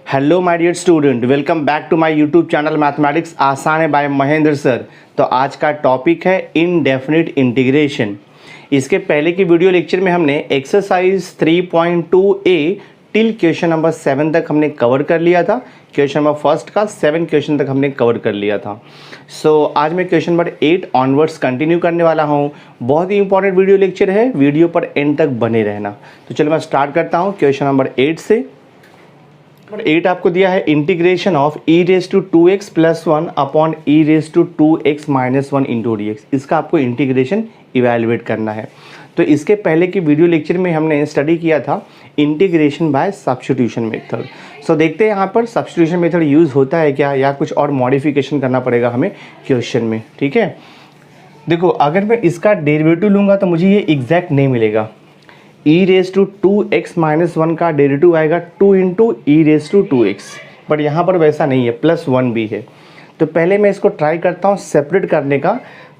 Hello my dear student, welcome back to my YouTube channel mathematics आसान है bye Mahendra sir. तो आज का टॉपिक है इनडेफिनिट इंटीग्रेशन। इसके पहले की वीडियो लेक्चर में हमने exercise 3.2a till question number 7 तक हमने कवर कर लिया था। क्वेश्चन नंबर फर्स्ट का 7 क्वेश्चन तक हमने कवर कर लिया था। आज मैं क्वेश्चन नंबर 8 ऑनवर्ड्स कंटिन्यू करने वाला हूँ। बहुत ही इंपॉर्टेंट वीडियो लेक्चर है, वीडियो पर एंड तक बने रहना। तो चलो मैं स्टार्ट करता हूँ क्वेश्चन नंबर 8 से। नंबर 8 आपको दिया है integration of e raise to 2x plus 1 upon e raise to 2x minus 1 into D X. इसका आपको इंटीग्रेशन इवेलुएट करना है। तो इसके पहले की वीडियो लेक्चर में हमने स्टडी किया था इंटीग्रेशन बाय सब्स्टिट्यूशन मेथड। देखते हैं यहाँ पर सब्स्टिट्यूशन मेथड यूज़ होता है क्या, या कुछ और मॉडिफिकेशन करना पड़ेगा हमें क्वेश्चन में। ठीक है, देखो अगर मैं इसका डेरिवेटिव लूँगा तो मुझे ये एग्जैक्ट नहीं मिलेगा। e raise to 2x minus 1 का डेरिवेटिव आएगा 2 into E raise to 2x, but यहाँ पर वैसा नहीं है, प्लस 1 भी है। तो पहले मैं इसको ट्राई करता हूँ सेपरेट करने का।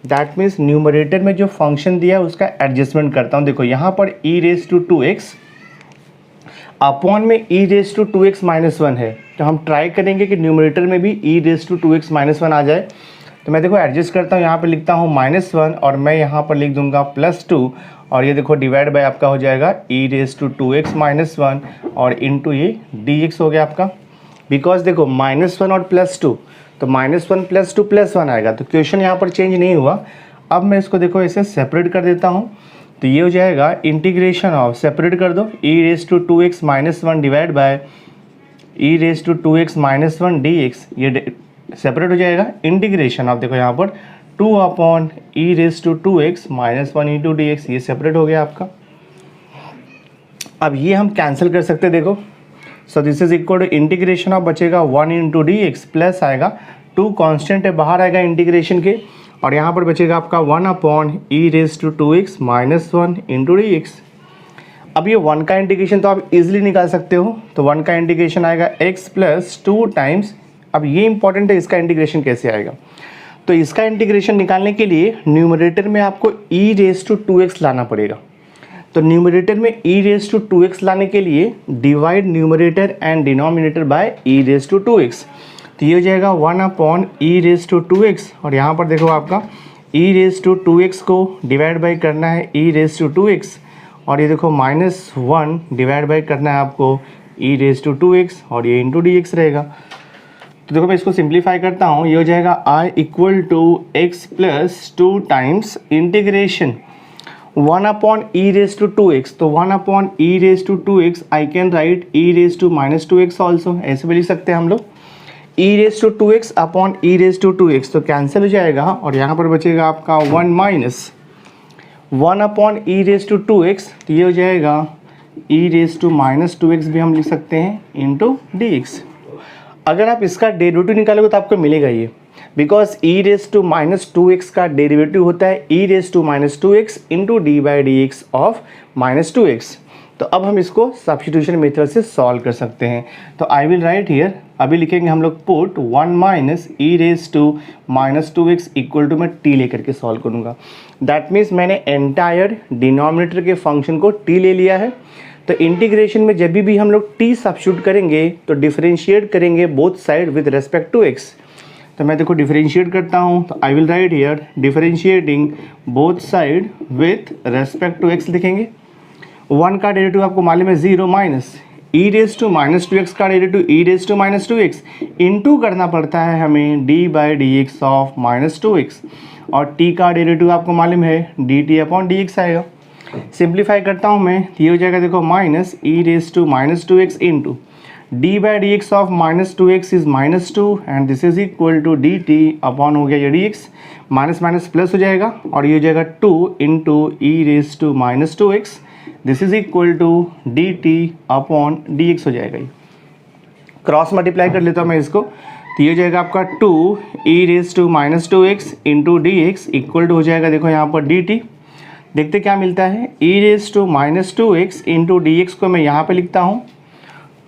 दैट मीन्स न्यूमरेटर में जो फंक्शन दिया है उसका एडजस्टमेंट करता हूँ। देखो यहाँ पर e raise to 2x upon में e raise to 2x minus 1 है, तो हम ट्राई करेंगे कि न्यूमरेटर में भी e raise to 2x minus 1 आ जाए। तो मैं देखो एडजस्ट करता हूँ, यहाँ पर लिखता हूँ -1 और मैं यहाँ पर लिख दूंगा +2, और ये देखो डिवाइड बाय आपका हो जाएगा e raise to 2x minus 1 और इंटू ये dx हो गया आपका। बिकॉज देखो -1 और +2, तो -1 +2 +1 आएगा, तो क्वेश्चन यहाँ पर चेंज नहीं हुआ। अब मैं इसको देखो ऐसे सेपरेट कर देता हूँ, तो ये हो जाएगा इंटीग्रेशन ऑफ, सेपरेट कर दो, e raise to 2x minus 1 divide by e raise to 2x minus 1 dx। ये सेपरेट हो जाएगा। इंटीग्रेशन ऑफ देखो यहाँ पर 2 upon E raise to 2x minus 1 into D x, ये सेपरेट हो गया आपका। अब ये हम कैंसिल कर सकते हैं, देखो। This is equal to integration of बचेगा 1 इंटू डी एक्स, प्लस आएगा 2 कांस्टेंट है बाहर आएगा इंटीग्रेशन के, और यहाँ पर बचेगा आपका 1 upon E raise to 2x minus 1 into D x. अब ये 1 का इंटीग्रेशन तो आप इजिली निकाल सकते हो, तो 1 का इंटीग्रेशन आएगा x प्लस 2 टाइम्स। अब ये इंपॉर्टेंट है, इसका इंटीग्रेशन कैसे आएगा। तो इसका इंटीग्रेशन निकालने के लिए न्यूमरेटर में आपको e रेज टू 2x लाना पड़ेगा। तो न्यूमरेटर में e रेज टू 2x लाने के लिए divide numerator and denominator by e raise to 2x। तो ये हो जाएगा 1 upon e raise to 2x, और यहाँ पर देखो आपका e रेज टू 2x को डिवाइड बाय करना है e रेज टू 2x, और ये देखो -1 डिवाइड बाय करना है आपको e रेज टू 2x, और ये इंटू डी एक्स रहेगा। तो देखो मैं इसको सिंप्लीफाई करता हूँ, ये हो जाएगा i equal to x plus 2 times integration 1 upon E raise to 2x। तो 1 upon E raise to 2x I can write e raise to minus 2x also, ऐसे भी लिख सकते हैं हम लोग। E raise to 2x upon E raise to 2x तो cancel हो जाएगा, और यहाँ पर बचेगा आपका 1 minus 1 upon E raise to 2x, तो ये हो जाएगा ई रेज टू माइनस 2x भी हम लिख सकते हैं इंटू डी एक्स। अगर आप इसका डेरिवेटिव निकालोगे तो आपको मिलेगा ये, because e raise to minus 2x का डेरिवेटिव होता है e raise to minus 2x into D by D X of minus 2x। तो अब हम इसको सब्स्टिट्यूशन मेथड से सॉल्व कर सकते हैं। तो आई विल राइट हियर, अभी लिखेंगे हम लोग put 1 minus E raise to minus 2x equal to मैं t लेकर के सॉल्व करूँगा। दैट मीन्स मैंने एंटायर डिनोमिनेटर के फंक्शन को t ले लिया है। तो इंटीग्रेशन में जब भी हम लोग t सब्स्टिट्यूट करेंगे तो डिफरेंशिएट करेंगे both side with respect to x। तो मैं देखो डिफरेंशिएट करता हूँ, तो I will write here differentiating both side with respect to x लिखेंगे। 1 का डेरिवेटिव आपको मालूम है 0 minus E raise to minus 2x का derivative E raise to minus 2x into करना पड़ता है हमें d by D X of minus 2x, और t का डेरिवेटिव आपको मालूम है dt अपॉन डी एक्स आएगा। सिंप्लीफाई करता हूँ मैं, ये हो जाएगा देखो minus E raise to minus 2x into D by D X of minus 2x is -2 and this is equal to D T upon हो गया ये D X, minus minus plus हो जाएगा, और ये हो जाएगा 2 into E raise to minus 2x, this is equal to D T upon D X हो जाएगा। ये क्रॉस मल्टीप्लाई कर लेता हूँ मैं इसको, तो ये हो जाएगा आपका 2 e raise to minus 2x into D x equal to हो जाएगा देखो यहाँ पर डी टी। देखते क्या मिलता है, e raise to minus 2x into D x को मैं यहाँ पे लिखता हूँ,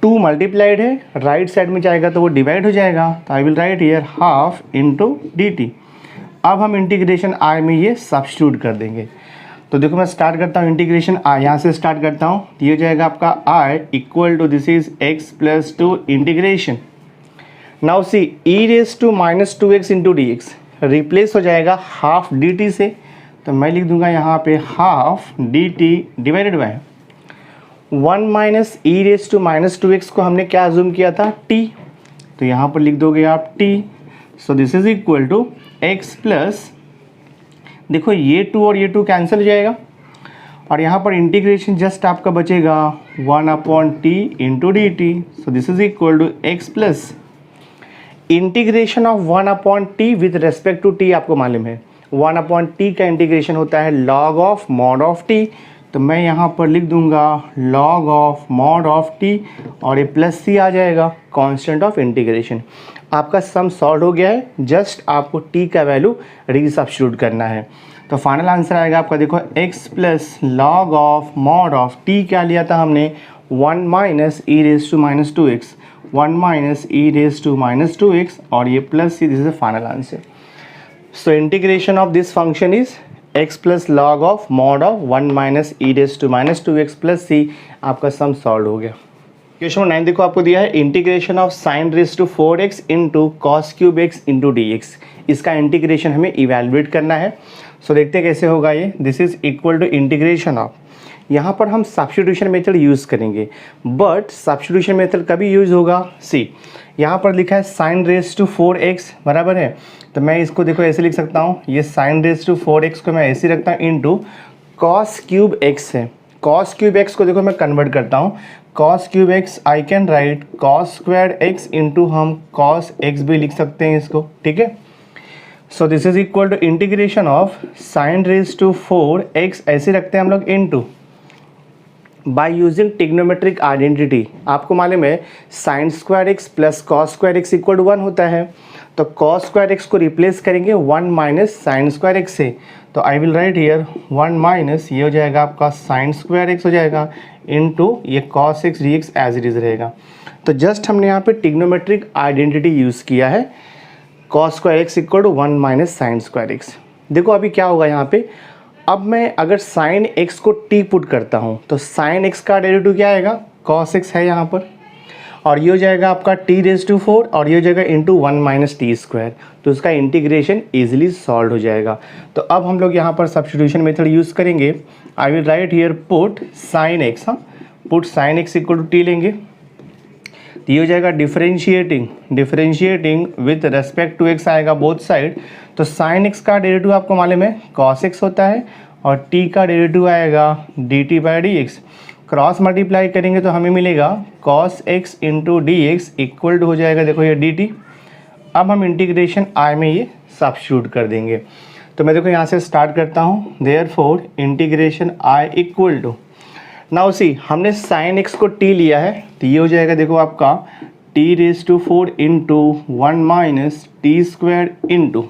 2 मल्टीप्लाइड है, राइट साइड में जाएगा तो वो डिवाइड हो जाएगा, तो I will write here half into D T. अब हम इंटीग्रेशन आई में ये सब्स्टिट्यूट कर देंगे। तो देखो मैं स्टार्ट करता हूँ इंटीग्रेशन आई, यहाँ से स्टार्ट करता हूँ। तो ये हो जाएगा आपका I equal to this is x plus two integration. Now see e raise to minus two x into D x replace हो जाएगा हाफ डी टी से। तो मैं लिख दूंगा यहाँ पे half D T divided by 1 minus E raise to minus two X को हमने क्या अज्यूम किया था, टी। तो यहाँ पर लिख दोगे आप T. So this is equal to x plus, देखो ये 2 और ये 2 कैंसिल हो जाएगा और यहाँ पर इंटीग्रेशन जस्ट आपका बचेगा 1 upon T into D T. So this is equal to x plus integration of 1 upon T with respect to T. आपको मालूम है 1 अपॉन टी का इंटीग्रेशन होता है log of mod of T. तो मैं यहाँ पर लिख दूंगा log of mod of T और ये प्लस सी आ जाएगा कांस्टेंट ऑफ इंटीग्रेशन। आपका सम सॉल्व हो गया है, जस्ट आपको टी का वैल्यू रीसब्स्टिट्यूट करना है। तो फाइनल आंसर आएगा आपका, देखो x plus log of mod of t क्या लिया था हमने, 1 minus E raise to minus two x, 1 minus E raise to minus two x और ये plus c. This is the final answer. So integration of this function is x plus log of mod of 1 minus E raise to minus two x plus c. आपका sum solve हो गया। Question 9 देखो आपको दिया है integration of sine raise to 4x into cos cube X into D X. इसका integration हमें evaluate करना है। सो देखते हैं कैसे होगा ये। This is equal to integration of, यहाँ पर हम सब्स्टिट्यूशन मेथड यूज़ करेंगे, बट सब्स्टिट्यूशन मेथड कभी यूज़ होगा, सी यहाँ पर लिखा है साइन रेस टू 4x बराबर है। तो मैं इसको देखो ऐसे लिख सकता हूँ, ये साइन रेस टू 4x को मैं ऐसे रखता हूँ इंटू कॉस क्यूब एक्स है। कॉस क्यूब एक्स को देखो मैं कन्वर्ट करता हूँ, cos cube X I can write cos square X into हम कॉस एक्स भी लिख सकते हैं इसको, ठीक है। So this is equal to integration of sine raise to 4x ऐसे रखते हैं हम लोग into by using trigonometric identity. आपको मालूम है sine square x plus cos square x equal to 1 होता है। तो कॉस स्क्वायर एक्स को रिप्लेस करेंगे 1 माइनस साइन स्क्वायर एक्स से। तो I will write here 1 minus, ये हो जाएगा आपका साइन स्क्वायर एक्स हो जाएगा इनटू ये cos x d x as it is रहेगा। तो जस्ट हमने यहाँ पे टिग्नोमेट्रिक आइडेंटिटी यूज़ किया है, cos square x equal to 1 minus sine square x. देखो अभी क्या होगा यहाँ पे, अब मैं अगर साइन एक्स को टी पुट करता हूँ तो साइन एक्स का डेरिवेटिव क्या आएगा, कॉस एक्स है यहाँ पर, और ये हो जाएगा आपका टी रेज टू 4 और ये हो जाएगा इंटू 1 माइनस टी स्क्वायर। तो उसका इंटीग्रेशन इजीली सॉल्व हो जाएगा। तो अब हम लोग यहाँ पर सब्स्टिट्यूशन मेथड यूज़ करेंगे। I will write here put sine x, हाँ put sine x equal to t लेंगे। तो ये हो जाएगा differentiating with respect to x आएगा बोथ साइड। तो साइन एक्स का डेरिवेटिव आपको मालूम है कॉस एक्स होता है और टी का डेरिवेटिव आएगा d t by D x. Cross multiply करेंगे तो हमें मिलेगा cos x into D x equal to हो जाएगा देखो ये डी टी। अब हम इंटीग्रेशन आई में ये सब्स्टिट्यूट कर देंगे। तो मैं देखो यहाँ से स्टार्ट करता हूँ, therefore integration I equal to, now see हमने साइन एक्स को टी लिया है तो ये हो जाएगा देखो आपका t raise to 4 into 1 minus t square into,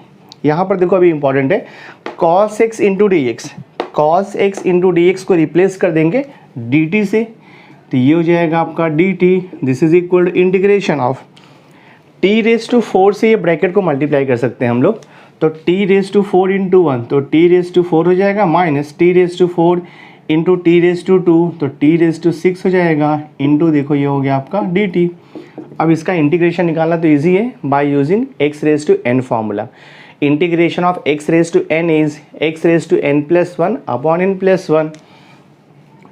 यहाँ पर देखो अभी इंपॉर्टेंट है cos x into D x. Cos x into D x को रिप्लेस कर देंगे डी टी से। तो ये हो जाएगा आपका d t. This is equal to integration of t raise to 4 से ये ब्रैकेट को मल्टीप्लाई कर सकते हैं हम लोग। तो टी रेज टू 4 इंटू 1 तो टी रेज टू 4 हो जाएगा minus t raise to 4 into t raise to 2 तो टी रेज टू 6 हो जाएगा इंटू देखो ये हो गया आपका डी टी। अब इसका इंटीग्रेशन निकालना तो ईजी है by using x raise to n formula. Integration of x raise to n is x raise to n plus 1 upon n plus 1।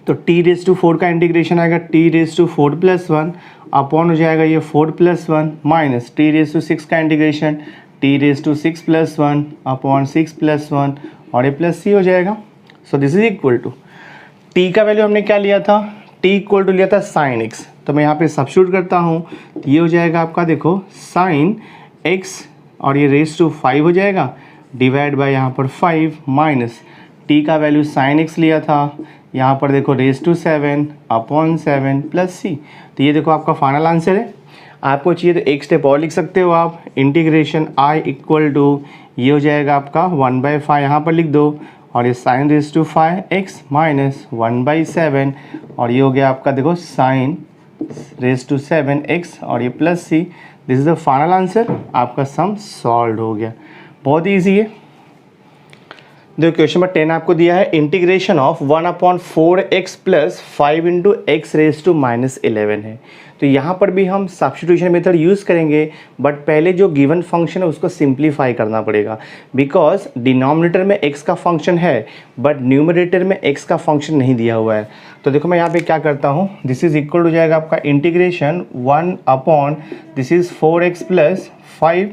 तो टी रेज टू 4 का इंटीग्रेशन आएगा t raise to 4 plus 1 upon हो जाएगा ये 4 plus 1 minus t raise to 6 का integration t raise to 6 plus 1 upon 6 plus 1 और ये plus सी हो जाएगा। So this is equal to t का वैल्यू हमने क्या लिया था, टी इक्वल टू लिया था साइन एक्स। तो मैं यहाँ पे सब्स्टिट्यूट करता हूँ तो ये हो जाएगा आपका देखो साइन एक्स और ये रेज टू 5 हो जाएगा डिवाइड बाय यहाँ पर 5 माइनस टी का वैल्यू साइन एक्स लिया था यहाँ पर देखो raise to 7 upon 7 plus c. तो ये देखो आपका फाइनल आंसर है। आपको चाहिए तो एक स्टेप और लिख सकते हो आप, इंटीग्रेशन आई इक्वल टू ये हो जाएगा आपका 1/5 यहाँ पर लिख दो और ये sign raise to 5x minus 1/7 और ये हो गया आपका देखो साइन रेज टू 7x और ये plus c. This is the final answer. आपका सम सॉल्व हो गया, बहुत ईजी है। देखो क्वेश्चन नंबर 10 आपको दिया है integration of 1/4x plus 5 into x raise to -11 है। तो यहाँ पर भी हम सब्स्टिट्यूशन मेथड यूज़ करेंगे, बट पहले जो गिवन फंक्शन है उसको सिंप्लीफाई करना पड़ेगा, बिकॉज डिनोमिनेटर में x का फंक्शन है बट न्यूमरेटर में x का फंक्शन नहीं दिया हुआ है। तो देखो मैं यहाँ पे क्या करता हूँ, दिस इज इक्वल हो जाएगा आपका इंटीग्रेशन 4x प्लस 5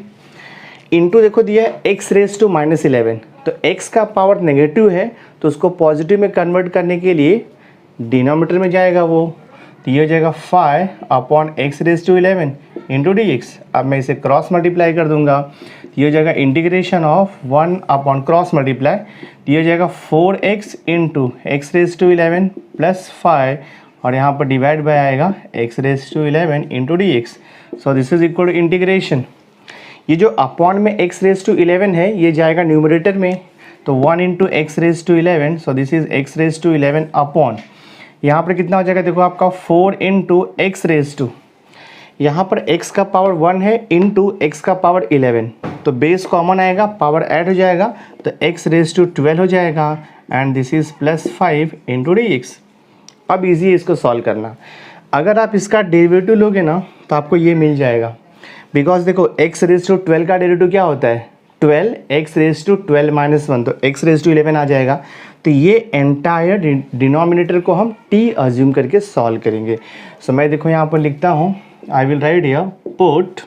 इंटू देखो दिया है एक्स रेज टू -11। तो x का पावर नेगेटिव है तो उसको पॉजिटिव में कन्वर्ट करने के लिए डिनोमिनेटर में जाएगा वो, तो ये हो जाएगा 5/x⁻11 इंटू dx। अब मैं इसे क्रॉस मल्टीप्लाई कर दूंगा, तो ये हो जाएगा इंटीग्रेशन ऑफ 1 क्रॉस मल्टीप्लाई, तो ये हो जाएगा 4x इंटू x⁻11 प्लस 5 और यहाँ पर डिवाइड बाय आएगा x⁻11 into dx। So this is equal to integration, ये जो अपॉन में x⁻11 है ये जाएगा न्यूमरेटर में, तो 1 into x⁻11, so this is x⁻11 upon, यहाँ पर कितना हो जाएगा देखो आपका 4 इंटू x⁻, यहाँ पर x का पावर 1 है इंटू x का पावर 11, तो बेस कॉमन आएगा, पावर ऐड हो जाएगा तो x⁻12 हो जाएगा and this is plus 5 into dx। अब इजी है इसको सॉल्व करना, अगर आप इसका डेरिवेटिव लोगे ना तो आपको ये मिल जाएगा, बिकॉज देखो x⁻12 का डेरिवेटिव क्या होता है 12, x⁻12 - 1, तो x⁻11 आ जाएगा। तो ये एंटायर डिनोमिनेटर को हम t अज्यूम करके सॉल्व करेंगे। सो मैं देखो यहाँ पर लिखता हूँ, आई will write here put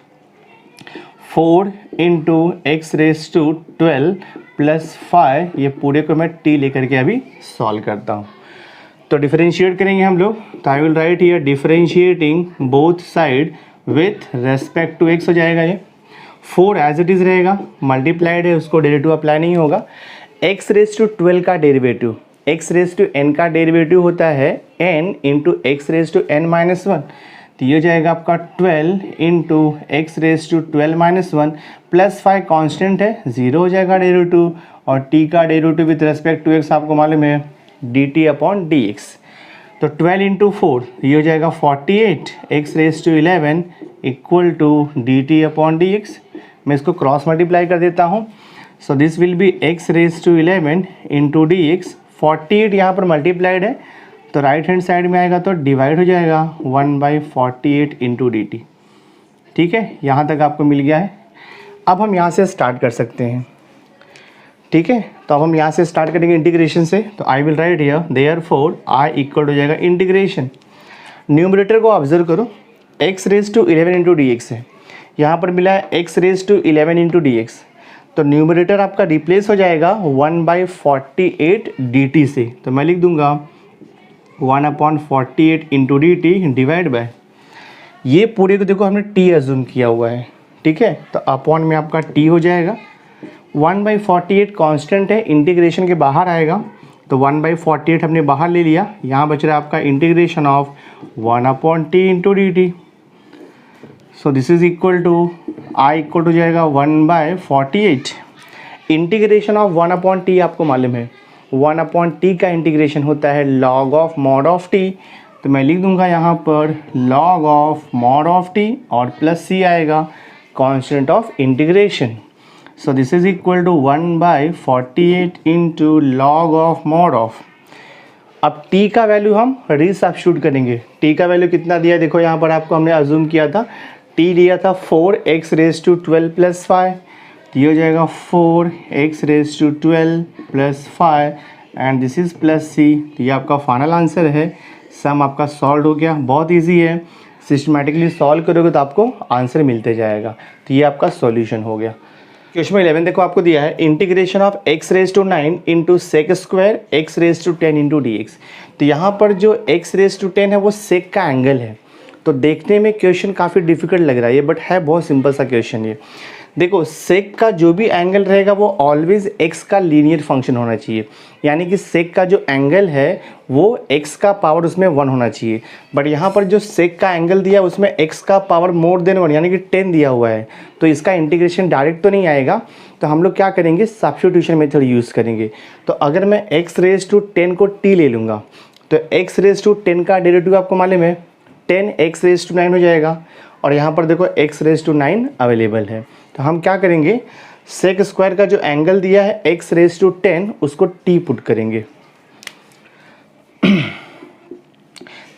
4 into x⁻12 plus 5, ये पूरे को मैं t लेकर के अभी सॉल्व करता हूँ। तो डिफरेंशिएट करेंगे हम लोग, तो I will write here differentiating both side with respect to x हो जाएगा, ये 4 एज इट इज़ रहेगा, मल्टीप्लाइड है उसको डेरिवेटिव अप्लाई नहीं होगा। x⁻12 का डेरिवेटिव, x⁻n का डेरिवेटिव होता है n इंटू x⁻n-1, तो ये हो जाएगा आपका 12 इंटू x⁻12 - 1 प्लस 5 कॉन्स्टेंट है, 0 हो जाएगा डेरिवेटिव, और t का derivative with respect to x आपको मालूम है dt/dx। तो 12 इंटू 4 ये हो जाएगा 48 x⁻11 इक्वल टू dt/dx। मैं इसको क्रॉस मल्टीप्लाई कर देता हूँ, so this will be x⁻11 into dx। 48 यहाँ पर मल्टीप्लाइड है तो राइट हैंड साइड में आएगा तो डिवाइड हो जाएगा 1/48 इंटू dt। ठीक है, यहाँ तक आपको मिल गया है। अब हम यहाँ से स्टार्ट कर सकते हैं, ठीक है। तो अब हम यहाँ से स्टार्ट करेंगे इंटीग्रेशन से, तो I will write here therefore I equal हो जाएगा इंटीग्रेशन, न्यूमरेटर को ऑब्जर्व करो, x⁻11 इंटू dx है, यहाँ पर मिला है x⁻11 इंटू dx, तो न्यूमरेटर आपका रिप्लेस हो जाएगा 1/48 dt से, तो मैं लिख दूंगा 1/48 इंटू dt डिवाइड बाय, ये पूरे को देखो हमने t अज्यूम किया हुआ है, ठीक है। तो अपॉन में आपका t हो जाएगा, 1/48 कांस्टेंट है, इंटीग्रेशन के बाहर आएगा, तो 1/48 हमने बाहर ले लिया, यहाँ बच रहा है आपका integration of 1/t into dt। So this is equal to I equal to जाएगा 1/48, इंटीग्रेशन ऑफ 1/t आपको मालूम है 1/t का इंटीग्रेशन होता है log of mod of t, तो मैं लिख दूंगा यहाँ पर log of mod of t और प्लस c आएगा constant of integration. So this is equal to 1/48 into log of mod of, अब t का वैल्यू हम रीसब्स्टिट्यूट करेंगे, t का वैल्यू कितना दिया देखो यहाँ पर आपको हमने अज्यूम किया था, t लिया था 4x⁻12 प्लस 5, तो ये हो जाएगा 4x⁻12 plus 5 and this is plus c, तो ये आपका फाइनल आंसर है। सम आपका सॉल्व हो गया, बहुत इजी है, सिस्टमेटिकली सॉल्व करोगे तो आपको आंसर मिलते जाएगा, तो ये आपका सॉल्यूशन हो गया। क्वेश्चन 11 देखो आपको दिया है integration of x�9 into sec square x⁻10 into dx। तो यहाँ पर जो x⁻10 है वो सेक का एंगल है, तो देखने में क्वेश्चन काफ़ी डिफिकल्ट लग रहा है ये, बट है बहुत सिंपल सा क्वेश्चन ये। देखो सेक का जो भी एंगल रहेगा वो ऑलवेज x का लीनियर फंक्शन होना चाहिए, यानी कि सेक का जो एंगल है वो x का पावर उसमें 1 होना चाहिए, बट यहाँ पर जो सेक का एंगल दिया उसमें x का पावर मोर देन 1 यानी कि 10 दिया हुआ है, तो इसका इंटीग्रेशन डायरेक्ट तो नहीं आएगा, तो हम लोग क्या करेंगे सब्स्टिट्यूशन मेथड यूज़ करेंगे। तो अगर मैं x⁻10 को t ले लूँगा तो x⁻10 का डेरिवेटिव आपको मालूम है 10x⁻9 हो जाएगा, और यहाँ पर देखो x⁻9 अवेलेबल है, तो हम क्या करेंगे सेक स्क्वायर का जो एंगल दिया है x⁻10 उसको t पुट करेंगे।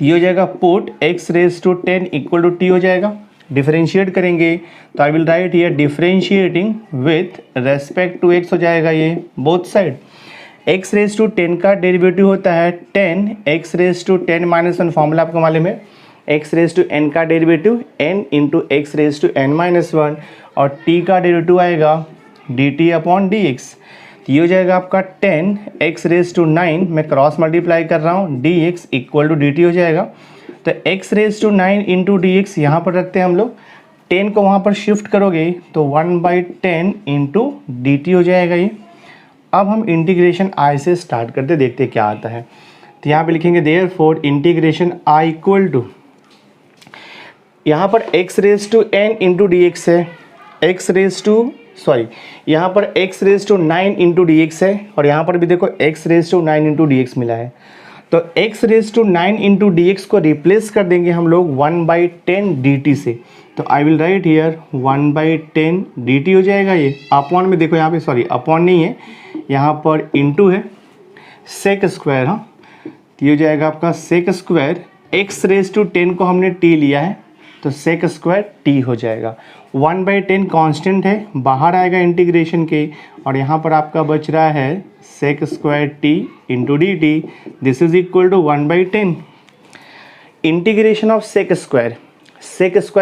ये हो जाएगा put x⁻10 equal to t हो जाएगा। डिफरेंशिएट करेंगे तो I will write here differentiating with respect to x हो जाएगा ये बोथ साइड। x⁻10 का डेरिवेटिव होता है 10 x⁻10-1 फॉर्मूला आपको मालूम है। x⁻n का डेरिवेटिव n इंटू x⁻n-1 और t का डेरिवेटिव आएगा dt/dx। ये हो जाएगा आपका 10 x⁻9 मैं क्रॉस मल्टीप्लाई कर रहा हूँ dx इक्वल टू dt हो जाएगा। तो x⁻9 इंटू dx यहाँ पर रखते हैं हम लोग, 10 को वहाँ पर शिफ्ट करोगे तो 1/10 इंटू dt हो जाएगा ये। अब हम इंटीग्रेशन i से स्टार्ट करते देखते क्या आता है। तो यहाँ पे लिखेंगे therefore integration i equal to, यहाँ पर x⁻n इंटू dx है, यहाँ पर x⁻9 इंटू dx है और यहाँ पर भी देखो x⁻9 इंटू dx मिला है। तो x⁻9 इंटू dx को रिप्लेस कर देंगे हम लोग 1/10 dt से। तो I will write here 1/10 dt हो जाएगा ये। अपॉन में देखो यहाँ पे, सॉरी अपॉन नहीं है, यहाँ पर इंटू है सेक स्क्वायर। हाँ, ये हो जाएगा आपका सेक स्क्वायर, x⁻10 को हमने t लिया है तो सेक स्क्वायर t हो जाएगा। 1/10 कांस्टेंट है, बाहर आएगा इंटीग्रेशन के और यहाँ पर आपका बच रहा है sec square t into D t. This is equal to 1/10 integration of sec square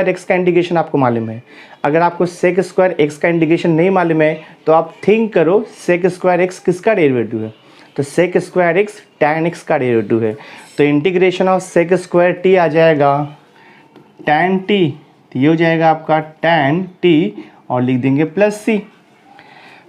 x का इंटीग्रेशन आपको मालूम है। अगर आपको सेक स्क्वायर x का इंटीग्रेशन नहीं मालूम है तो आप थिंक करो सेक स्क्वायर x किसका डेरिवेटिव है। तो sec square x tan x का डेरिवेटिव है। तो integration of sec square t आ जाएगा tan t, तो ये हो जाएगा आपका tan t और लिख देंगे plus c।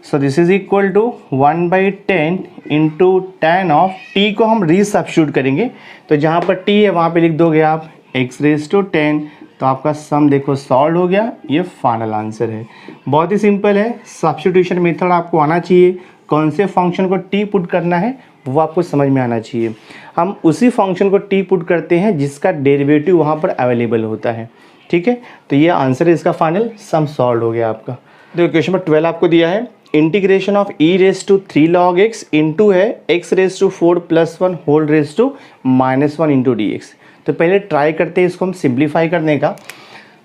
So this is equal to 1/10 into tan of t को हम रीसब्स्टिट्यूट करेंगे। तो जहाँ पर t है वहाँ पे लिख दोगे आप x⁻10। तो आपका सम देखो सॉल्व हो गया, ये फाइनल आंसर है। बहुत ही सिंपल है, सब्स्टिट्यूशन मेथड आपको आना चाहिए। कौन से फंक्शन को t पुट करना है वो आपको समझ में आना चाहिए। हम उसी फंक्शन को t पुट करते हैं जिसका डेरिवेटिव वहाँ पर अवेलेबल होता है। ठीक है, तो ये आंसर है इसका फाइनल, सम सॉल्व हो गया आपका। देखो क्वेश्चन नंबर 12 आपको दिया है integration of e⁻3 log x into है x⁻4+1 whole raise to -1 into dx। तो पहले ट्राई करते हैं इसको हम सिंप्लीफाई करने का।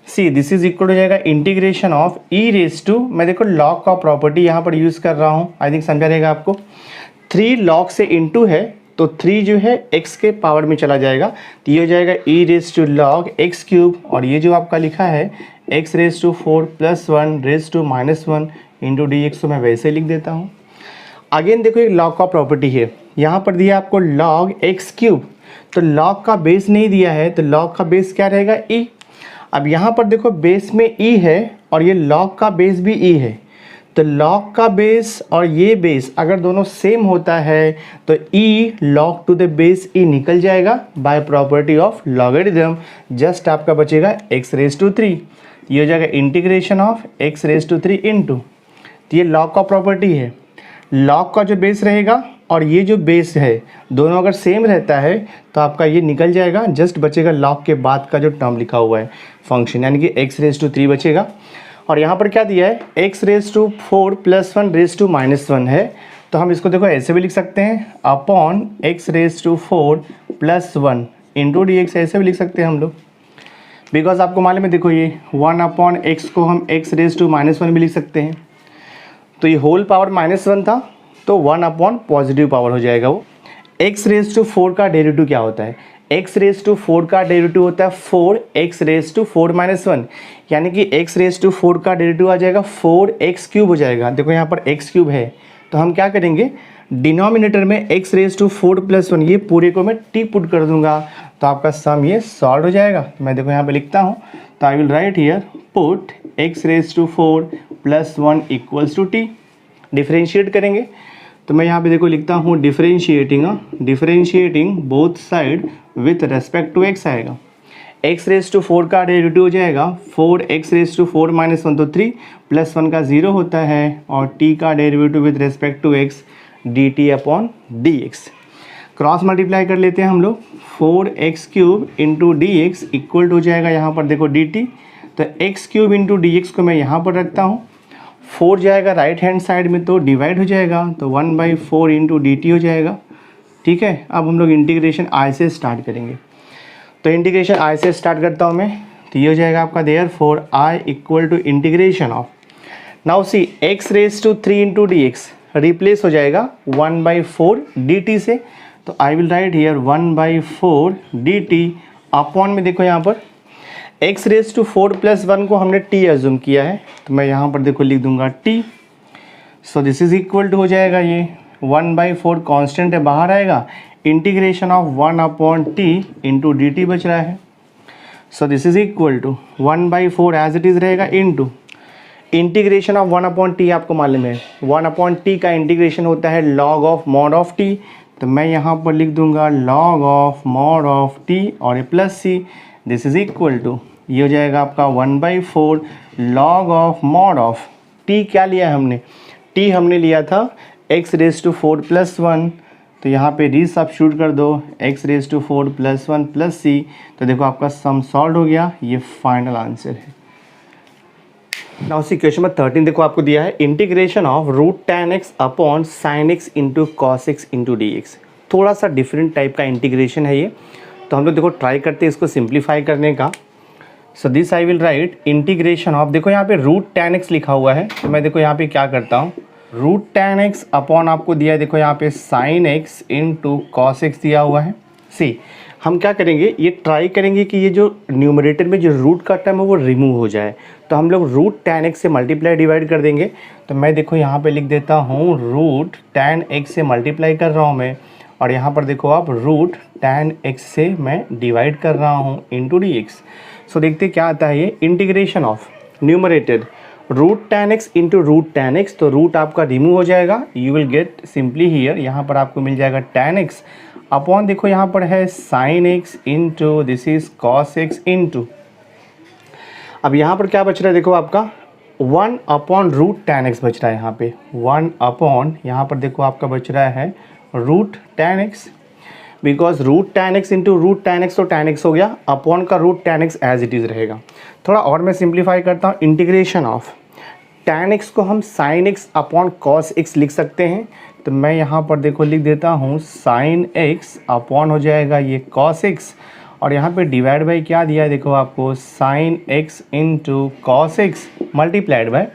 सी दिस इज इक्वल हो जाएगा इंटीग्रेशन ऑफ e⁻, मैं देखो लॉग का प्रॉपर्टी यहाँ पर यूज़ कर रहा हूँ, आई थिंक समझा रहेगा आपको। 3 log से इंटू है तो 3 जो है x के पावर में चला जाएगा, तो ये हो जाएगा e⁻log x³ और ये जो आपका लिखा है x⁻4+1 raise to -1 into dx को मैं वैसे लिख देता हूँ। अगेन देखो एक लॉग का प्रॉपर्टी है, यहाँ पर दिया आपको log x³, तो लॉग का बेस नहीं दिया है तो लॉग का बेस क्या रहेगा e। अब यहाँ पर देखो बेस में e है और ये लॉग का बेस भी e है, तो लॉग का बेस और ये बेस अगर दोनों सेम होता है तो e log to the base e निकल जाएगा by property of logarithm. Just आपका बचेगा x⁻3, ये हो जाएगा इंटीग्रेशन ऑफ x⁻3 इंटू, तो ये लॉग का प्रॉपर्टी है। लॉग का जो बेस रहेगा और ये जो बेस है दोनों अगर सेम रहता है तो आपका ये निकल जाएगा, जस्ट बचेगा लॉग के बाद का जो टर्म लिखा हुआ है फंक्शन, यानी कि x⁻3 बचेगा। और यहाँ पर क्या दिया है x⁻4+1 रेज टू -1 है, तो हम इसको देखो ऐसे भी लिख सकते हैं अपॉन x⁻4+1 इंटू dx, ऐसे भी लिख सकते हैं हम लोग। बिकॉज आपको मालूम है देखो ये 1/x को हम x⁻1 भी लिख सकते हैं, तो ये होल पावर -1 था तो 1/ पॉजिटिव पावर हो जाएगा वो। x⁻4 का डेरिवेटिव क्या होता है, x⁻4 का डेरिवेटिव होता है 4x⁻4 - 1, यानी कि x⁻4 का डेरिवेटिव आ जाएगा 4x³ हो जाएगा। देखो यहाँ पर x³ है तो हम क्या करेंगे डिनोमिनेटर में x⁻4+1 ये पूरे को मैं t पुट कर दूंगा, तो आपका सम ये सॉल्व हो जाएगा। मैं देखो यहाँ पे लिखता हूँ, तो I will write here put x⁻4+1 equals to t। Differentiate करेंगे तो मैं यहाँ पे देखो लिखता हूँ differentiating both side with respect to x आएगा। x⁻4 का डेरिवेटिव हो जाएगा 4x⁻4 - 1 तो 3 +1 का 0 होता है और t का derivative with respect to x dt/dx। Cross multiply कर लेते हैं हम लोग, 4x³ इंटू dx इक्वल हो जाएगा यहाँ पर देखो dt, तो x³ इंटू dx को मैं यहाँ पर रखता हूँ, 4 जाएगा राइट हैंड साइड में तो डिवाइड हो जाएगा, तो 1/4 इंटू डी टी हो जाएगा। ठीक है, अब हम लोग इंटीग्रेशन आई से स्टार्ट करेंगे। तो इंटीग्रेशन आई से स्टार्ट करता हूँ मैं, तो ये हो जाएगा आपका therefore I equal to integration of, now see x raise to 3 into D x replace हो जाएगा 1/4 डी टी से, तो I will write here 1/4 d T upon में देखो यहाँ पर x रेज टू 4 प्लस 1 को हमने t एज्यूम किया है, तो मैं यहाँ पर देखो लिख दूंगा t। So this is equal to हो जाएगा ये 1/4 कांस्टेंट है बाहर आएगा, integration of 1/t into D t बच रहा है। So this is equal to 1/4 as it is रहेगा इंटू इंटीग्रेशन ऑफ 1/t आपको मालूम है 1/t का इंटीग्रेशन होता है log of mod of t, तो मैं यहाँ पर लिख दूंगा log of mod of t और a plus c, this is equal to ये हो जाएगा आपका 1/4 log of mod of t। क्या लिया है हमने, t हमने लिया था x रेज टू 4 प्लस 1, तो यहाँ पे रीसब्स्टिट्यूट कर दो x raise to 4 plus 1 plus c, तो देखो आपका सम सॉल्व हो गया, ये फाइनल आंसर है। नाउ सी क्वेश्चन नंबर 13 देखो आपको दिया है integration of root tan x upon sine x into cos x into D x. थोड़ा सा डिफरेंट टाइप का इंटीग्रेशन है ये, तो हम लोग देखो ट्राई करते हैं इसको सिंप्लीफाई करने का। So this I will right integration of, देखो यहाँ पे रूट tan x लिखा हुआ है, तो मैं देखो यहाँ पे क्या करता हूँ रूट tan x अपॉन आपको दिया है देखो यहाँ पे sine x into cos x दिया हुआ है। सी हम क्या करेंगे, ये ट्राई करेंगे कि ये जो न्यूमरेटर में जो रूट का टर्म है वो रिमूव हो जाए, तो हम लोग रूट tan x से मल्टीप्लाई डिवाइड कर देंगे। तो मैं देखो यहाँ पे लिख देता हूँ रूट tan x से मल्टीप्लाई कर रहा हूँ मैं, और यहाँ पर देखो आप रूट tan x से मैं डिवाइड कर रहा हूँ इंटू डी एक्स। सो देखते क्या आता है ये integration of numerator root tan x into root tan x, तो रूट आपका रिमूव हो जाएगा, you will get simply here यहाँ पर आपको मिल जाएगा tan x अपॉन देखो यहाँ पर है sine x into this is cos x into, अब यहाँ पर क्या बच रहा है देखो आपका 1 अपॉन रूट tan x बच रहा है, यहाँ पे 1 अपॉन यहाँ पर देखो आपका बच रहा है root tan x, because root tan x into root tan x तो tan x हो गया, अपॉन का root tan x as it is रहेगा। थोड़ा और मैं सिंप्लीफाई करता हूँ, इंटीग्रेशन ऑफ tan x को हम sine x upon cos x लिख सकते हैं, तो मैं यहाँ पर देखो लिख देता हूँ साइन x अपॉन हो जाएगा ये कॉस x, और यहाँ पे डिवाइड बाई क्या दिया है देखो आपको sine x into cos x multiplied by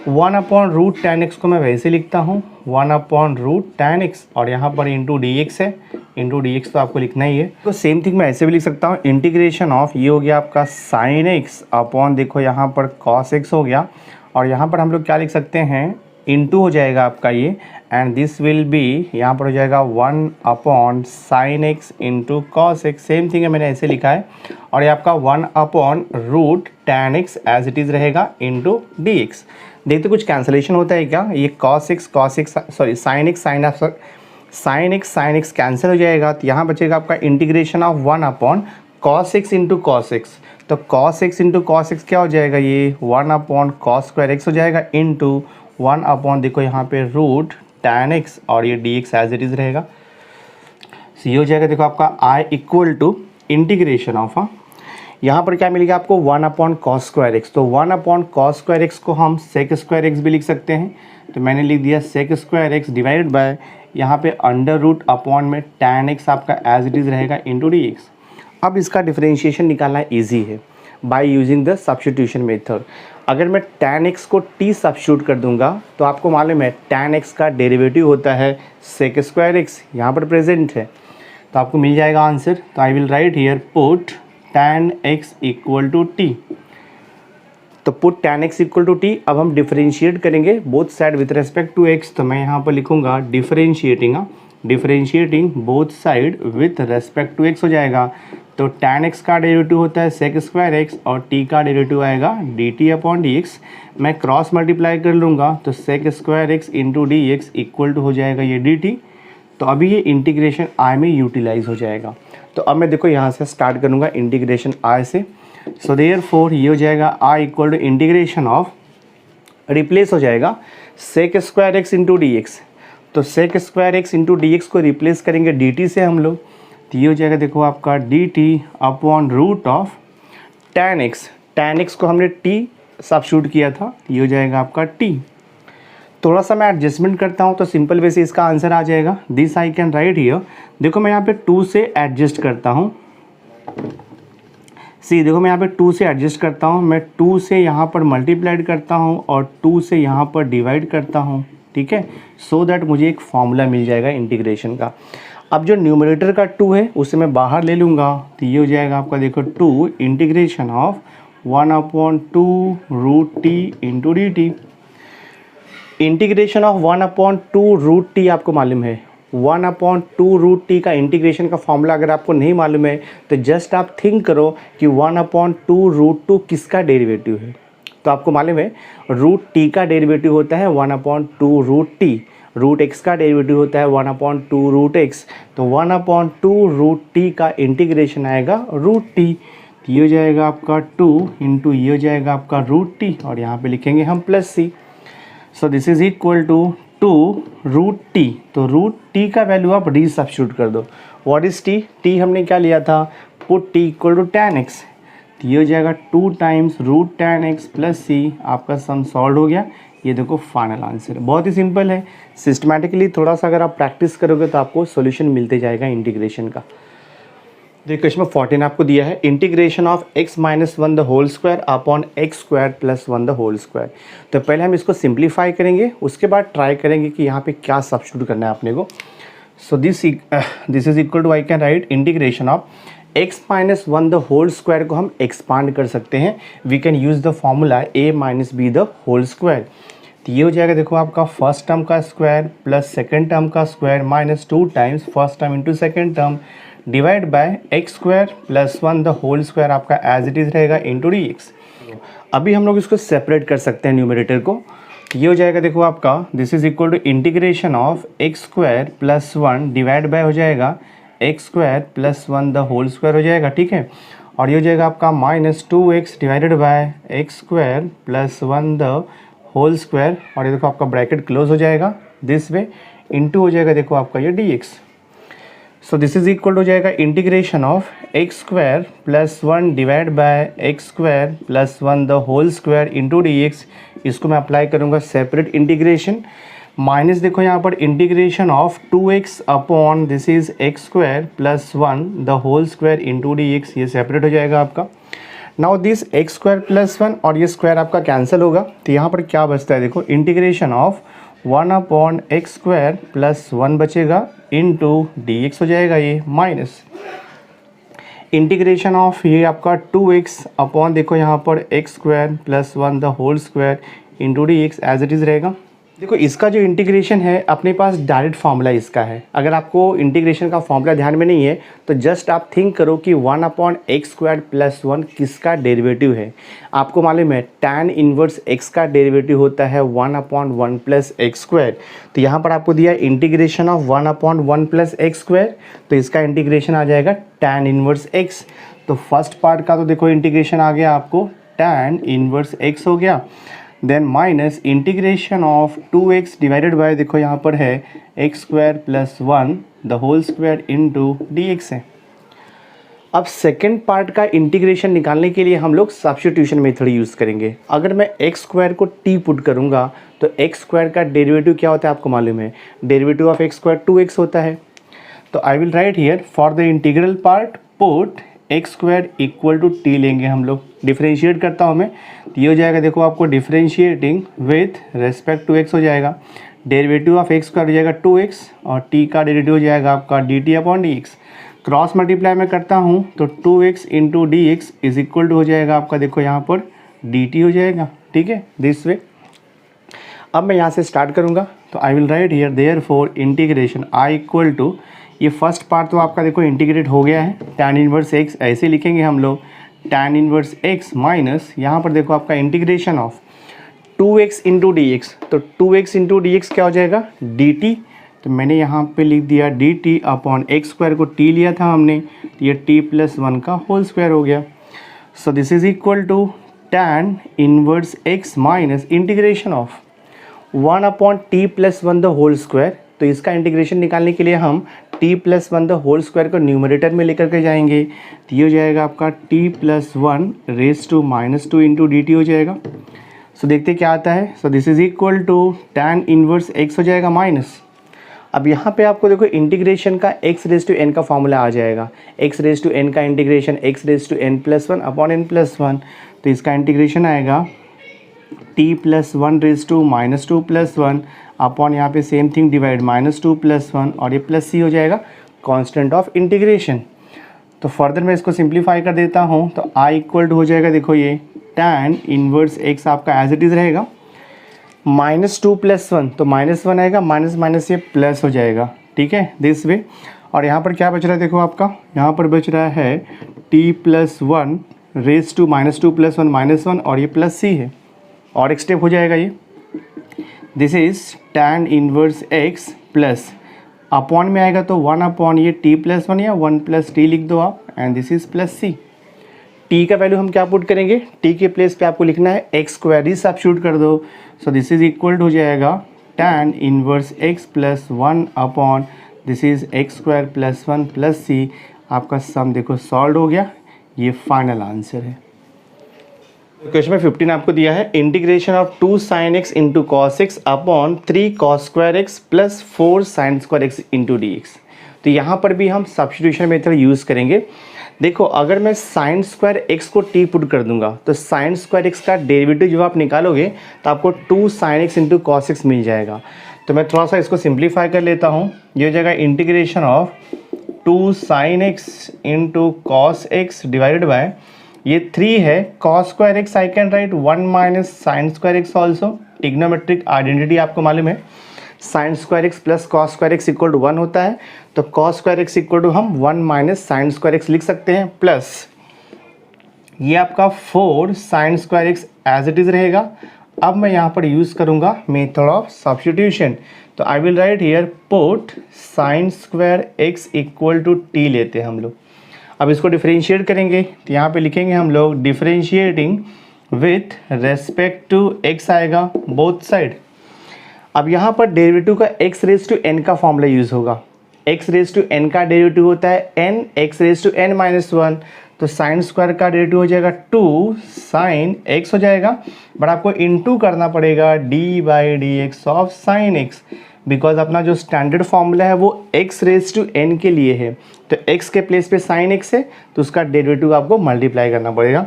1 upon root tan x को मैं वैसे लिखता हूँ 1 अपॉन रूट tan x, और यहाँ पर इंटू डी एक्स है, इंटू डी एक्स तो आपको लिखना ही है। तो सेम थिंग मैं ऐसे भी लिख सकता हूँ इंटीग्रेशन ऑफ ये हो गया आपका साइन x अपॉन देखो यहाँ पर कॉस x हो गया, और यहाँ पर हम लोग क्या लिख सकते हैं इंटू हो जाएगा आपका ये, एंड दिस विल बी यहाँ पर हो जाएगा 1 upon sine x into cos x, same thing है मैंने ऐसे लिखा है, और ये आपका 1 upon root tan x as it is रहेगा इंटू डी एक्स। देखते कुछ कैंसलेशन होता है क्या, ये cos x sorry sine x cancel हो जाएगा, तो यहाँ बचेगा आपका integration of 1 upon cos x into cos x, तो cos x into cos x क्या हो जाएगा ये 1 अपॉन कॉस स्क्वायर x हो जाएगा इंटू 1 अपॉन देखो यहाँ पे रूट tan x, और ये dx एज इट इज़ रहेगा। सो ये हो जाएगा देखो आपका i equal to integration of, यहाँ पर क्या मिलेगा आपको 1 अपॉन कॉस स्क्वायर x, तो 1 अपॉन कॉस स्क्वायर x को हम सेक स्क्वायर x भी लिख सकते हैं, तो मैंने लिख दिया sec square x divide by यहाँ पे अंडर रूट अपॉन में tan x आपका एज इट इज़ रहेगा इंटू डी एक्स। अब इसका डिफरेंशिएशन निकालना ईजी है by using the substitution method. अगर मैं tan x को t सब्स्टिट्यूट कर दूंगा तो आपको मालूम है tan x का डेरिवेटिव होता है सेक स्क्वायर x, यहाँ पर प्रेजेंट है, तो आपको मिल जाएगा आंसर। तो I will write here put tan x equal to t, तो put tan x equal to t। अब हम डिफरेंशिएट करेंगे both side with respect to x, तो मैं यहाँ पर लिखूँगा differentiating both side with respect to x हो जाएगा, तो tan x का डेरिवेटिव होता है सेक स्क्वायर x और t का डेरिवेटिव आएगा dt अपॉन डी एक्स। मैं क्रॉस मल्टीप्लाई कर लूँगा तो sec square x into D x equal to हो जाएगा ये dt, तो अभी ये इंटीग्रेशन i में यूटिलाइज हो जाएगा। तो अब मैं देखो यहाँ से स्टार्ट करूँगा इंटीग्रेशन i से, सो देयरफॉर ये हो जाएगा i equal to integration of, replace हो जाएगा sec square x into D x, तो sec square x into D x को रिप्लेस करेंगे dt से हम लोग, तो ये हो जाएगा देखो आपका dt upon root of tan x को हमने t सब्स्टिट्यूट किया था, ये हो जाएगा आपका t, थोड़ा सा मैं एडजस्टमेंट करता हूँ तो सिंपल वे से इसका आंसर आ जाएगा। This I can right here. देखो मैं यहाँ पे 2 से एडजस्ट करता हूँ। देखो मैं यहाँ पे 2 से एडजस्ट करता हूँ, मैं 2 से यहाँ पर मल्टीप्लाइड करता हूँ और 2 से यहाँ पर डिवाइड करता हूँ, ठीक है, सो दैट मुझे एक फॉर्मूला मिल जाएगा इंटीग्रेशन का। अब जो न्यूमरेटर का 2 है उसे मैं बाहर ले लूँगा, तो ये हो जाएगा आपका देखो 2 integration of 1/2 √t into D T. Integration of 1/2 √t आपको मालूम है। 1/2 √t का इंटीग्रेशन का फॉर्मूला अगर आपको नहीं मालूम है तो जस्ट आप थिंक करो कि 1/2 √2 किसका डेरिवेटिव है। तो आपको मालूम है √t का डेरिवेटिव होता है 1/2 √t, √x का डेरिवेटिव होता है 1/2 √x। तो 1/2 √t का इंटीग्रेशन आएगा √t। ये हो जाएगा आपका 2 इंटू ये हो जाएगा आपका √t और यहाँ पे लिखेंगे हम +c। So this is equal to 2 √t। तो √t का वैल्यू आप री सब्स्टिट्यूट कर दो। What is t? t हमने क्या लिया था, put t equal to tan x। तो ये हो जाएगा 2 times √tan x plus c। आपका सम सॉल्व हो गया। ये देखो फाइनल आंसर। बहुत ही सिंपल है। सिस्टमैटिकली थोड़ा सा अगर आप प्रैक्टिस करोगे तो आपको सॉल्यूशन मिलते जाएगा इंटीग्रेशन का। देखिए क्वेश्चन 14 आपको दिया है integration of x - 1 the whole square upon x square plus 1 the whole square. तो पहले हम इसको सिंप्लीफाई करेंगे, उसके बाद ट्राई करेंगे कि यहाँ पे क्या सब्स्टिट्यूट करना है अपने को। So this is equal to I can write integration of x - 1 the whole square को हम एक्सपांड कर सकते हैं। We can use the formula a - b the whole square. तो ये हो जाएगा देखो आपका फर्स्ट टर्म का स्क्वायर प्लस सेकेंड टर्म का square minus 2 times first term into second term divide by x square plus 1 the whole square आपका as it is रहेगा इंटू डी एक्स। अभी हम लोग इसको सेपरेट कर सकते हैं न्यूमरेटर को। ये हो जाएगा देखो आपका this is equal to integration of x square plus 1 divide by हो जाएगा x square plus 1 the whole square हो जाएगा, ठीक है। और ये हो जाएगा आपका -2x divided by x square plus 1 the whole square और ये देखो आपका ब्रैकेट क्लोज हो जाएगा दिस वे इंटू हो जाएगा देखो आपका ये D x. So this is equal हो जाएगा integration of x square plus 1 divide by x square plus 1 the whole square into D x. इसको मैं अप्लाई करूँगा सेपरेट इंटीग्रेशन माइनस देखो यहाँ पर integration of 2x upon this is x square plus 1 the whole square into D x. ये separate हो जाएगा आपका। Now this x square plus 1 और ये स्क्वायर आपका कैंसिल होगा, तो यहाँ पर क्या बचता है देखो integration of 1/x square plus 1 बचेगा इंटू डी एक्स हो जाएगा ये माइनस इंटीग्रेशन ऑफ ये आपका 2x अपॉन देखो यहाँ पर x square plus 1 the whole square into D x as it is रहेगा। देखो इसका जो इंटीग्रेशन है अपने पास डायरेक्ट फार्मूला इसका है। अगर आपको इंटीग्रेशन का फार्मूला ध्यान में नहीं है तो जस्ट आप थिंक करो कि 1/x स्क्वायर प्लस 1 किसका डेरिवेटिव है। आपको मालूम है tan इनवर्स x का डेरिवेटिव होता है 1/1 प्लस एक्स स्क्वायर। तो यहाँ पर आपको दिया integration of 1/1 plus x square, तो इसका इंटीग्रेशन आ जाएगा tan इनवर्स x। तो फर्स्ट पार्ट का तो देखो इंटीग्रेशन आ गया आपको tan इनवर्स x हो गया, then minus integration of 2x divided by देखो यहाँ पर है x square plus 1 the whole square into D x है। अब सेकेंड पार्ट का इंटीग्रेशन निकालने के लिए हम लोग सब्स्टिट्यूशन मेथड यूज़ करेंगे। अगर मैं एक्स स्क्वायर को t पुट करूँगा तो एक्स स्क्वायर का डेरिवेटिव क्या होता है आपको मालूम है, derivative of x square 2x होता है। तो I will write here for the integral part put x square equal to t लेंगे हम लोग। डिफ्रेंशिएट करता हूँ मैं, तो ये हो जाएगा देखो आपको differentiating with respect to x हो जाएगा। डेरिवेटिव ऑफ एक्स स्क्वायर हो जाएगा 2x और टी का डेरिवेटिव हो जाएगा आपका d T upon D x. Cross multiply मैं करता हूँ तो 2x into D x is equal to हो जाएगा आपका देखो यहाँ पर डी टी हो जाएगा, ठीक है, दिस वे। अब मैं यहाँ से स्टार्ट करूँगा तो I will write here therefore integration I equal to ये फर्स्ट पार्ट तो आपका देखो इंटीग्रेट हो गया है tan इनवर्स x, ऐसे लिखेंगे हम लोग tan इनवर्स x माइनस यहाँ पर देखो आपका integration of 2x into D x. तो 2x इंटू डी एक्स क्या हो जाएगा dt। तो मैंने यहाँ पे लिख दिया dt अपॉन एक्स स्क्वायर को t लिया था हमने, तो ये t प्लस 1 का होल स्क्वायर हो गया। So this is equal to tan inverse x minus integration of 1/t plus 1 the whole square. तो इसका इंटीग्रेशन निकालने के लिए हम t plus 1 the whole square को न्यूमरेटर में लेकर के जाएंगे, तो ये हो जाएगा आपका t plus 1 raise to -2 into D t हो जाएगा। सो देखते क्या आता है। So this is equal to tan inverse x हो जाएगा माइनस, अब यहाँ पे आपको देखो इंटीग्रेशन का x रेज टू n का फॉर्मूला आ जाएगा, x रेज टू n का integration x raise to n plus one upon n plus one, तो इसका इंटीग्रेशन आएगा t plus one raise to minus two plus one upon यहाँ पे same thing divide minus two plus one, और ये plus c हो जाएगा constant of integration. तो फर्दर मैं इसको सिंप्लीफाई कर देता हूँ, तो i इक्वल टू हो जाएगा देखो ये tan इनवर्स x आपका एज इट इज़ रहेगा, माइनस टू प्लस वन, तो माइनस वन आएगा, माइनस माइनस ये प्लस हो जाएगा, ठीक है दिस वे। और यहाँ पर क्या बच रहा है देखो आपका, यहाँ पर बच रहा है t plus one raise to minus two plus one minus one, और ये प्लस c है, और एक स्टेप हो जाएगा ये, this is tan inverse x plus upon में आएगा तो वन अपॉन ये t प्लस वन या वन प्लस टी लिख दो आप, and this is plus c। t का वैल्यू हम क्या पुट करेंगे, t के प्लेस पे आपको लिखना है x स्क्वायर, ही सब्स्टिट्यूट कर दो। सो दिस इज इक्वल हो जाएगा tan inverse x plus one upon this is x square plus one plus c। आपका सम देखो सॉल्व हो गया, ये फाइनल आंसर है। क्वेश्चन में 15 आपको दिया है integration of 2 sin x into cos x upon 3 cos square x plus 4 sin square X into D x. तो यहाँ पर भी हम सब्स्टिट्यूशन मेथड यूज़ करेंगे। देखो अगर मैं साइन स्क्वायर एक्स को टी पुट कर दूंगा तो साइन स्क्वायर एक्स का डेरिवेटिव जब आप निकालोगे तो आपको 2 sin x into cos x मिल जाएगा। तो मैं थोड़ा सा इसको सिंप्लीफाई कर लेता हूँ, ये हो जाएगा integration of 2 sin x into cos x divided by ये 3 है cos square x, I can write 1 minus sine square x also. Trigonometric identity आपको मालूम है, sine square x plus cos square x equal to 1 होता है, तो cos square x equal to हम 1 minus sine square x लिख सकते हैं, प्लस ये आपका 4 sine square x as it is रहेगा। अब मैं यहाँ पर यूज़ करूँगा मेथड ऑफ सब्स्टिट्यूशन, तो I will write here put sine square x equal to t लेते हैं हम लोग। अब इसको डिफरेंशिएट करेंगे तो यहाँ पे लिखेंगे हम लोग differentiating with respect to x आएगा बोथ साइड। अब यहाँ पर डेरिवेटिव का x रेज टू n का फॉर्मूला यूज़ होगा, x रेज टू n का डेरिवेटिव होता है n, x raise to n minus one, तो साइन स्क्वायर का डेरिवेटिव हो जाएगा 2 साइन x हो जाएगा, बट आपको इनटू करना पड़ेगा d by D X of sine x, because अपना जो स्टैंडर्ड फॉर्मूला है वो x रेज टू n के लिए है, तो x के प्लेस पे साइन x है तो उसका डेरिवेटिव आपको मल्टीप्लाई करना पड़ेगा।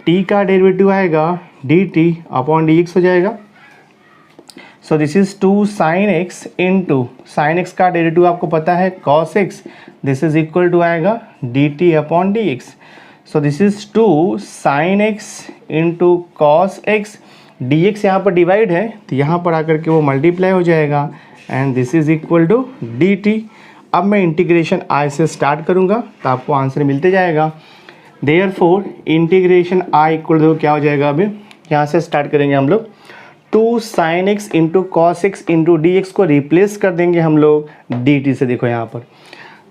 t का डेरिवेटिव आएगा dt अपॉन dx हो जाएगा। So this is 2 sine x into sine x का डेरिवेटिव आपको पता है cos x, this is equal to आएगा dt upon dx। So this is 2 sine x into cos x, dx यहाँ पर डिवाइड है तो यहाँ पर आकर के वो मल्टीप्लाई हो जाएगा, and this is equal to dt। अब मैं इंटीग्रेशन i से स्टार्ट करूँगा तो आपको आंसर मिलते जाएगा। Therefore integration i equal to क्या हो जाएगा, अभी यहाँ से स्टार्ट करेंगे हम लोग, 2 sine x into cos x into D x को रिप्लेस कर देंगे हम लोग dt से। देखो यहाँ पर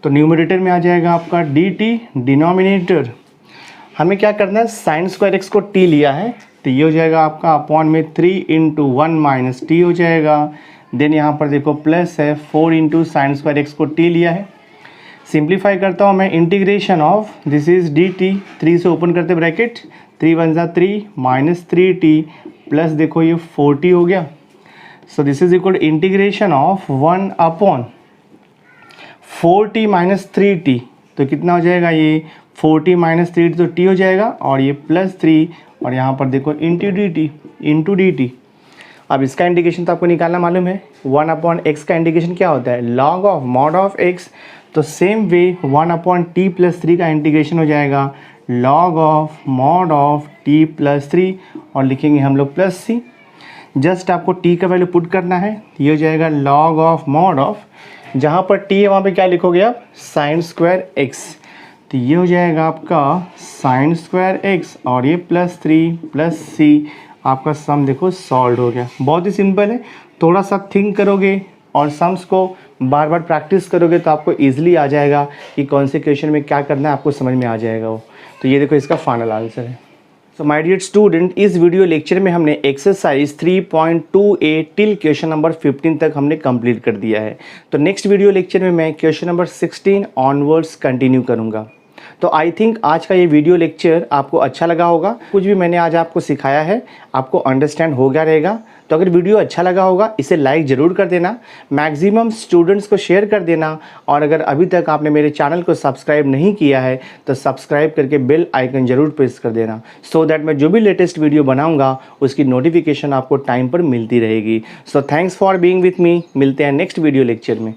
तो न्यूमरेटर में आ जाएगा आपका dt, डिनोमिनेटर हमें क्या करना है, साइन स्क्वायर एक्स को t लिया है तो ये हो जाएगा आपका अपॉन में 3 इंटू वन माइनस टी हो जाएगा। देन यहाँ पर देखो प्लस है 4 इंटू साइन स्क्वायर एक्स को t लिया है। सिंप्लीफाई करता हूँ मैं, integration of this is dt, 3 से ओपन करते ब्रैकेट, 3 वन ज़ा 3 माइनस 3t प्लस देखो ये 40 हो गया। So this is equal integration of 1 upon 4t minus 3t, तो कितना हो जाएगा ये 40 माइनस 3t तो t हो जाएगा, और ये प्लस 3 और यहाँ पर देखो इंटू dt। अब इसका इंटीग्रेशन तो आपको निकालना मालूम है, 1 अपॉन एक्स का इंटीग्रेशन क्या होता है, log of mod of x, तो same way 1 upon T plus 3 का इंटीग्रेशन हो जाएगा log of mod of t plus 3, और लिखेंगे हम लोग प्लस c। जस्ट आपको t का वैल्यू पुट करना है, ये हो जाएगा लॉग ऑफ मॉड ऑफ, जहाँ पर t है वहाँ पे क्या लिखोगे आप, साइन स्क्वायर x, तो ये हो जाएगा आपका साइन स्क्वायर x, और ये प्लस 3 प्लस c। आपका सम देखो सॉल्व हो गया। बहुत ही सिंपल है, थोड़ा सा थिंक करोगे और सम्स को बार बार प्रैक्टिस करोगे तो आपको इजीली आ जाएगा कि कौन से क्वेश्चन में क्या करना है, आपको समझ में आ जाएगा वो। तो ये देखो इसका फाइनल आंसर है। सो माय डियर स्टूडेंट, इस वीडियो लेक्चर में हमने exercise 3.2a till question number 15 तक हमने कंप्लीट कर दिया है। तो नेक्स्ट वीडियो लेक्चर में मैं क्वेश्चन नंबर 16 ऑनवर्ड्स कंटिन्यू करूँगा। तो आई थिंक आज का ये वीडियो लेक्चर आपको अच्छा लगा होगा। कुछ भी मैंने आज आपको सिखाया है आपको अंडरस्टैंड हो गया रहेगा। तो अगर वीडियो अच्छा लगा होगा इसे लाइक ज़रूर कर देना, मैक्सिमम स्टूडेंट्स को शेयर कर देना, और अगर अभी तक आपने मेरे चैनल को सब्सक्राइब नहीं किया है तो सब्सक्राइब करके बेल आइकन ज़रूर प्रेस कर देना, सो दैट मैं जो भी लेटेस्ट वीडियो बनाऊंगा उसकी नोटिफिकेशन आपको टाइम पर मिलती रहेगी। So thanks for being with me. मिलते हैं नेक्स्ट वीडियो लेक्चर में।